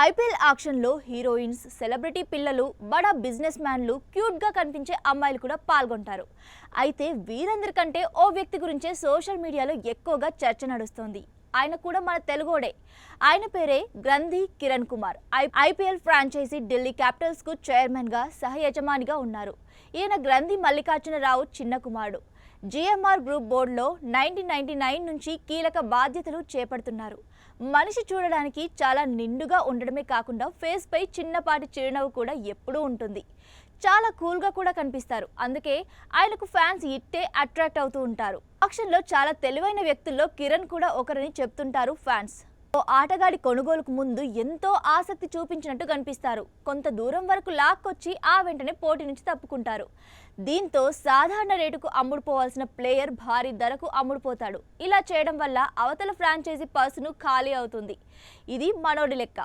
IPL ఆక్షన్లో heroines, celebrity పిల్లలు, బడా business మ్యాన్లు, క్యూట్గా కనిపించే అమ్మాయిలు కూడా పాల్గొంటారు. అయితే వీరందరికంటే ఓ వ్యక్తి గురించే సోషల్ మీడియాలో ఎక్కువగా చర్చ నడుస్తోంది. ఆయన కూడా మన తెలుగోడే. ఆయన పేరే Granthi Kiran Kumar. IPL franchise Delhi Capitals కు చైర్మన్ గా, సహ యజమానిగా ఉన్నారు. ఈయన గ్రంథి మల్లికార్జునరావు చిన్న కుమారుడు. జిఎంఆర్ గ్రూప్ బోర్డులో 1999 నుంచి కీలక బాధ్యతలు చేపడుతున్నారు. మనిషి చూడడానికి చాలా నిండుగా ఉండడమే కాకుండా ఫేస్ పై చిన్నపాటి చిరునవ్వు కూడా ఎప్పుడూ ఉంటుంది. చాలా కూల్గా కూడా కనిపిస్తారు. అందుకే ఆయనకు ఫ్యాన్స్ ఇట్టే అట్రాక్ట్ అవుతూ ఉంటారు. ఆక్షన్లో చాలా తెలివైన వ్యక్తుల్లో కిరణ్ కూడా ఒకరని చెప్తుంటారు ఫ్యాన్స్. ఓ ఆటగాడి కొనుగోలుకు ముందు ఎంతో ఆసక్తి చూపించినట్టు కనిపిస్తారు. కొంత దూరం వరకు లాక్కొచ్చి ఆ వెంటనే పోటీ నుంచి తప్పుకుంటారు. దీంతో సాధారణ రేటుకు అమ్ముడుపోవాల్సిన ప్లేయర్ భారీ ధరకు అమ్ముడుపోతాడు. ఇలా చేయడం వల్ల అవతల ఫ్రాంచైజీ పర్సును ఖాళీ అవుతుంది. ఇది మనోడి లెక్క.